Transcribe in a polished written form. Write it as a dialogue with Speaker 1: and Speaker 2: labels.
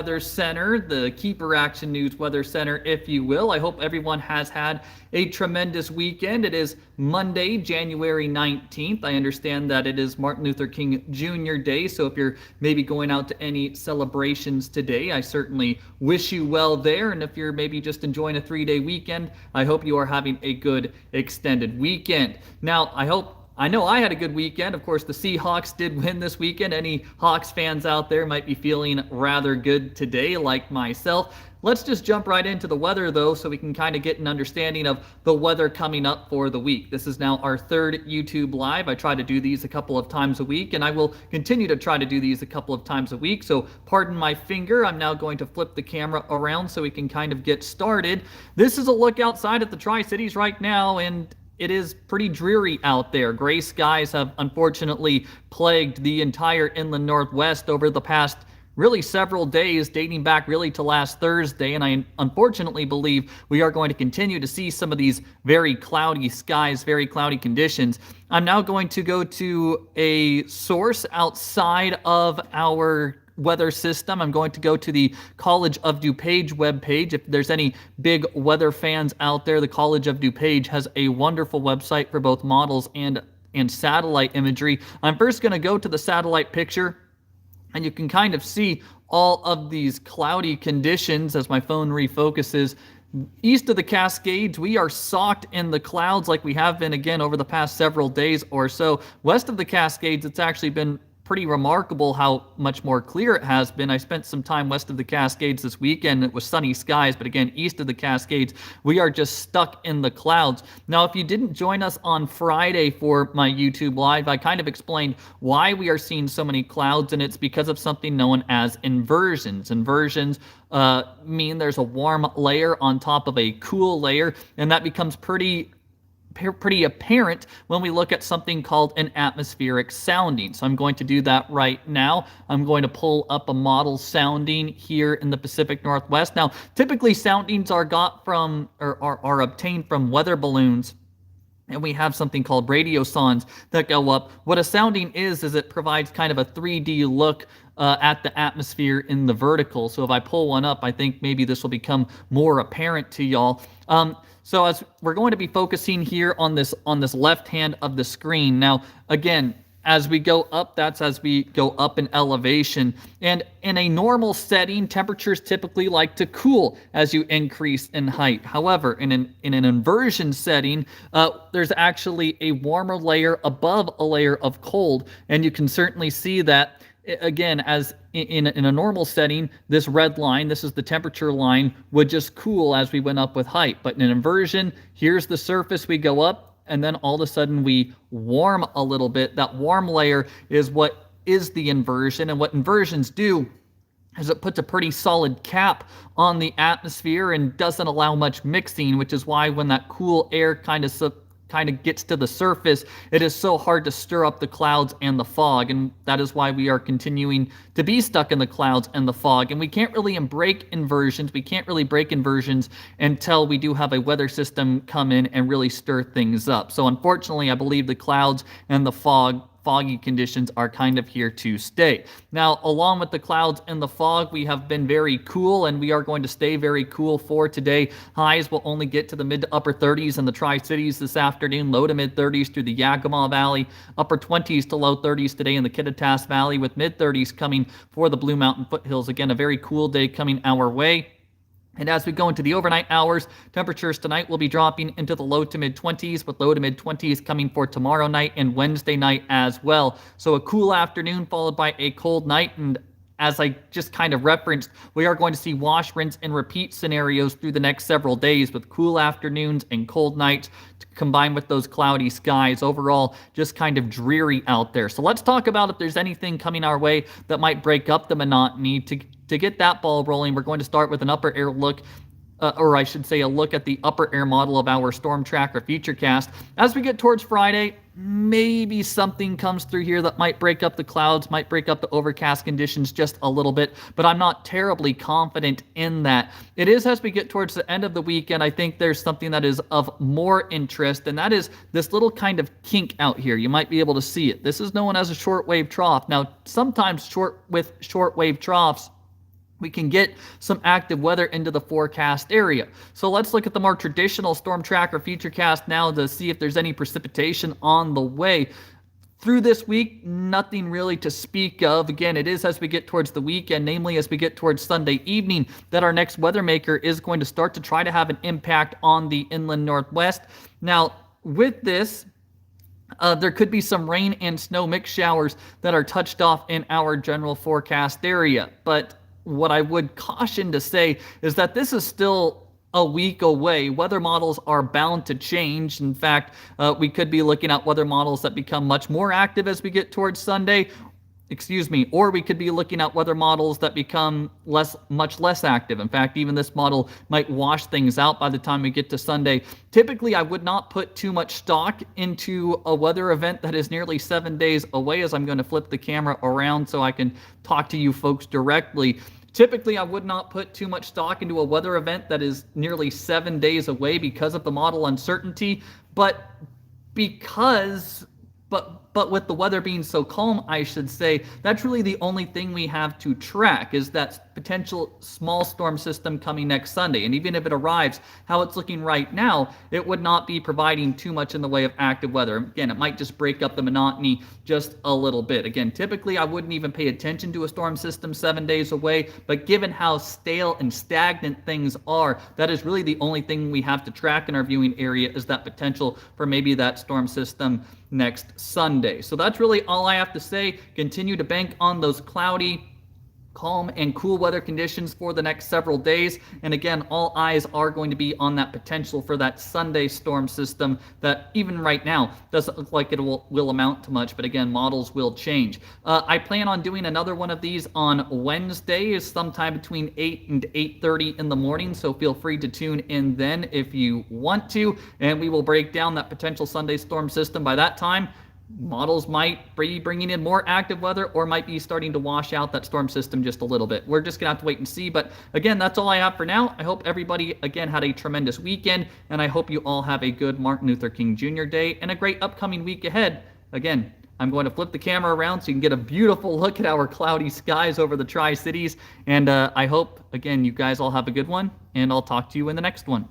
Speaker 1: Weather Center, the KEPR Action News Weather Center, if you will. I hope everyone has had a tremendous weekend. It is Monday, January 19th. I understand that it is Martin Luther King Jr. Day, so if you're maybe going out to any celebrations today, I certainly wish you well there. And if you're maybe just enjoying a 3-day weekend, I hope you are having a good extended weekend. Now, I know I had a good weekend. Of course, the Seahawks did win this weekend. Any Hawks fans out there might be feeling rather good today, like myself. Let's just jump right into the weather, though, so we can kind of get an understanding of the weather coming up for the week. This is now our third YouTube Live. I try to do these a couple of times a week, and I will continue to try to do these a couple of times a week. So pardon my finger. I'm now going to flip the camera around so we can kind of get started. This is a look outside at the Tri-Cities right now, and it is pretty dreary out there. Gray skies have unfortunately plagued the entire inland Northwest over the past really several days, dating back really to last Thursday, and I unfortunately believe we are going to continue to see some of these very cloudy skies, very cloudy conditions. I'm now going to go to a source outside of our weather system. I'm going to go to the College of DuPage webpage. If there's any big weather fans out there, the College of DuPage has a wonderful website for both models and satellite imagery. I'm first going to go to the satellite picture, and you can kind of see all of these cloudy conditions as my phone refocuses. East of the Cascades, we are socked in the clouds like we have been again over the past several days or so. West of the Cascades, it's actually been pretty remarkable how much more clear it has been. I spent some time west of the Cascades this weekend. It was sunny skies, but again, east of the Cascades, we are just stuck in the clouds. Now, if you didn't join us on Friday for my YouTube Live, I kind of explained why we are seeing so many clouds, and it's because of something known as inversions. Inversions mean there's a warm layer on top of a cool layer, and that becomes pretty apparent when we look at something called an atmospheric sounding. So I'm going to do that right now. I'm going to pull up a model sounding here in the Pacific Northwest. Now, typically soundings are got from or are obtained from weather balloons. And we have something called radiosondes that go up. What a sounding is it provides kind of a 3D look at the atmosphere in the vertical. So if I pull one up, I think maybe this will become more apparent to y'all. So as we're going to be focusing here on this left hand of the screen. Now, again, as we go up, that's as we go up in elevation. And in a normal setting, temperatures typically like to cool as you increase in height. However, in an inversion setting, there's actually a warmer layer above a layer of cold. And you can certainly see that, again, as in a normal setting, this red line, this is the temperature line, would just cool as we went up with height. But in an inversion, here's the surface, we go up, and then all of a sudden we warm a little bit. That warm layer is what is the inversion, and what inversions do is it puts a pretty solid cap on the atmosphere and doesn't allow much mixing, which is why when that cool air kind of gets to the surface, it is so hard to stir up the clouds and the fog, and that is why we are continuing to be stuck in the clouds and the fog. And we can't really break inversions. We can't really break inversions until we do have a weather system come in and really stir things up. So unfortunately, I believe the clouds and the foggy conditions are kind of here to stay. Now, along with the clouds and the fog, we have been very cool, and we are going to stay very cool for today. Highs will only get to the mid to upper 30s in the Tri-Cities this afternoon, low to mid 30s through the Yakima Valley, upper 20s to low 30s today in the Kittitas Valley, with mid 30s coming for the Blue Mountain foothills. Again, a very cool day coming our way. And as we go into the overnight hours, temperatures tonight will be dropping into the low to mid 20s, with low to mid 20s coming for tomorrow night and Wednesday night as well. So a cool afternoon followed by a cold night. And as I just kind of referenced, we are going to see wash, rinse, and repeat scenarios through the next several days, with cool afternoons and cold nights combined with those cloudy skies. Overall, just kind of dreary out there. So let's talk about if there's anything coming our way that might break up the monotony. To get that ball rolling, we're going to start with an upper air look, or I should say a look at the upper air model of our Storm Tracker Futurecast. As we get towards Friday, maybe something comes through here that might break up the clouds, might break up the overcast conditions just a little bit, but I'm not terribly confident in that. It is as we get towards the end of the weekend, I think there's something that is of more interest, and that is this little kind of kink out here. You might be able to see it. This is known as a shortwave trough. Now, sometimes shortwave troughs we can get some active weather into the forecast area. So let's look at the more traditional storm tracker futurecast now to see if there's any precipitation on the way. Through this week, nothing really to speak of. Again, it is as we get towards the weekend, namely as we get towards Sunday evening, that our next weather maker is going to start to try to have an impact on the inland northwest. Now, with this, there could be some rain and snow mix showers that are touched off in our general forecast area. But what I would caution to say is that this is still a week away. Weather models are bound to change. In fact, we could be looking at weather models that become much more active as we get towards Sunday. Or we could be looking at weather models that become much less active. In fact, even this model might wash things out by the time we get to Sunday. Typically, I would not put too much stock into a weather event that is nearly 7 days away, as I'm going to flip the camera around so I can talk to you folks directly. Typically, I would not put too much stock into a weather event that is nearly 7 days away because of the model uncertainty, but with the weather being so calm, I should say, that's really the only thing we have to track is that potential small storm system coming next Sunday. And even if it arrives, how it's looking right now, it would not be providing too much in the way of active weather. Again, it might just break up the monotony just a little bit. Again, typically I wouldn't even pay attention to a storm system 7 days away, but given how stale and stagnant things are, that is really the only thing we have to track in our viewing area is that potential for maybe that storm system next Sunday. So that's really all I have to say. Continue to bank on those cloudy, calm, and cool weather conditions for the next several days. And again, all eyes are going to be on that potential for that Sunday storm system that even right now doesn't look like it will amount to much, but again, models will change. I plan on doing another one of these on Wednesday, sometime between 8 and 8:30 in the morning, so feel free to tune in then if you want to, and we will break down that potential Sunday storm system. By that time, models might be bringing in more active weather or might be starting to wash out that storm system just a little bit. We're just going to have to wait and see. But again, that's all I have for now. I hope everybody, again, had a tremendous weekend, and I hope you all have a good Martin Luther King Jr. Day and a great upcoming week ahead. Again, I'm going to flip the camera around so you can get a beautiful look at our cloudy skies over the Tri-Cities. And I hope, again, you guys all have a good one, and I'll talk to you in the next one.